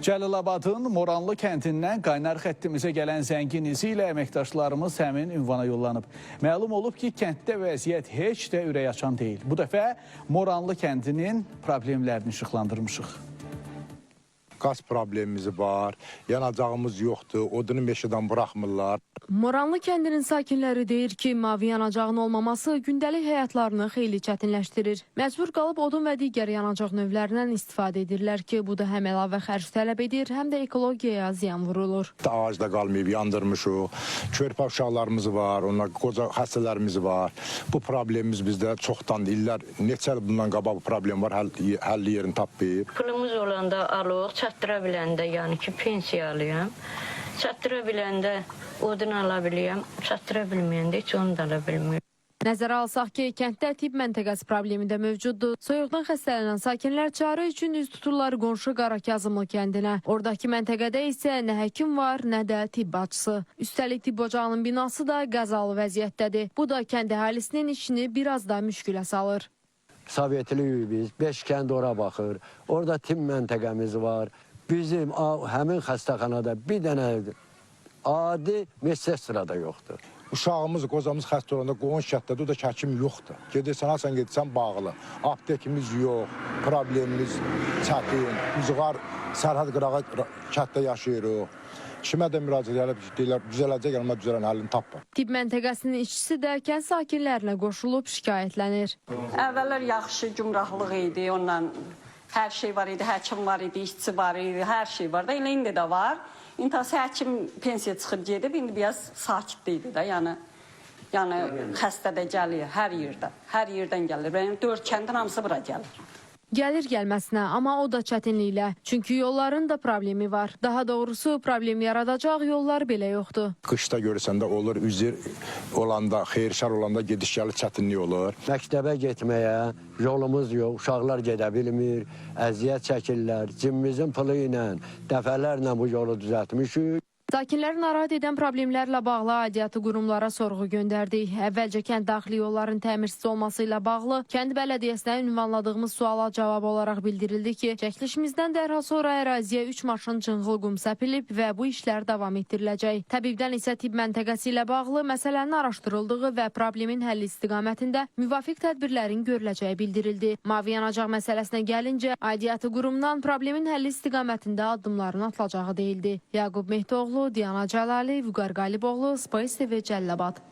Cəlilabadın Moranlı kəntindən qaynar xəttimizə gələn zəngin izi ilə əməkdaşlarımız həmin ünvana yollanıb. Məlum olub ki, kənddə vəziyyət heç də ürək açan deyil. Bu dəfə Moranlı kəndinin problemlərini işıqlandırmışıq. Qaz problemimiz var, yanacağımız yoxdur, odunu meşədən buraxmırlar. Moranlı kəndinin sakinləri deyir ki, mavi yanacağın olmaması gündəlik həyatlarını xeyli çətinləşdirir. Məcbur qalıb odun və digər yanacaq növlərindən istifadə edirlər ki, bu da həm əlavə xərc tələb edir, həm də ekologiyaya ziyan vurulur. Ağacda qalmayıb, yandırmışıq, körpə uşaqlarımız var, onlar qoca xəstələrimiz var. Bu problemimiz bizdə çoxdandır, illər, neçə il bundan qabaq bu problem var, həlli yerini tapmayıb. Pulumuz olanda alıq, çatdıra biləndə, yəni ki, pensiyalıyam. Çatdıra biləndə odun ala biləyəm, çatdıra bilməyəndə heç onu da ala bilməyəm. Nəzərə alsaq ki, kənddə tibb məntəqəsi problemi də mövcuddur. Soyuqdan xəstələnən sakinlər çarə üçün üz tuturlar qonşu Qarakazımlı kəndinə. Oradakı məntəqədə isə nə həkim var, nə də tibb bacısı. Üstəlik tibb ocağının binası da qəzalı vəziyyətdədir. Bu da kənd əhalisinin işini biraz da müşkülə salır. Sovetliyik biz, 5 kənd ora baxır. Orada tibb məntəqəmiz var. Bizim həmin xəstəxanada bir dənə adi medsestra da yoxdur. Uşağımız, qocamız xəstə olanda qonşu kətdədir, o da həkim yoxdur. Gedirsən, hasən gedirsən bağlı. Aptekimiz yox, problemimiz çətin. Ucğar sərhəd qırağı kətdə yaşayırıq. Kimə də müraciət edib deyirlər, düzələcək, amma düzələn həllini tapmır. Tibb məntəqəsinin işçisi də kənd sakinlərinə qoşulub şikayətlənir. Əvvəllər yaxşı gümrahlıq idi, ondan hər şey var idi, həkim var idi, işçi var idi, hər şey var da, elə indi də var. İntihası həkim pensiya çıxıb gedib, indi biraz sakitdir də, yəni xəstə də gəlir hər yerdən gəlir. Bənim 4 kəndin hamısı bura gəlir. Gəlir gəlməsinə, amma o da çətinliklə. Çünki yolların da problemi var. Daha doğrusu problem yaradacaq yollar belə yoxdur. Qışda görürsən də olur, üzür olanda, xeyirşar olanda gediş-gəli çətinlik olur. Məktəbə getməyə yolumuz yox, uşaqlar gedə bilmir, əziyyət çəkirlər. Cibimizin pulu ilə dəfələrlə bu yolu düzəltmişik. Sakinləri narahat edən problemlərlə bağlı aidiyyatı qurumlara sorğu göndərdik. Əvvəlcə kənd daxili yolların təmirsiz olması ilə bağlı kənd bələdiyyəsinə ünvanladığımız suala cavab olaraq bildirildi ki, çəkilişimizdən dərhal sonra əraziyə 3 maşın cınğıl qum səpilib və bu işlər davam etdiriləcək. Təbibdən isə tibb məntəqəsi ilə bağlı məsələnin araşdırıldığı və problemin həlli istiqamətində müvafiq tədbirlərin görüləcəyi bildirildi. Mavi yanacaq məsələsinə gəlincə, aidiyyatı qurumdan problemin həlli istiqamətində addımların atılacağı deyildi. Yaqub Mehdoğlu, Diana Cəlali, Vüqar Qaliboğlu, Space TV, Cəlilabad.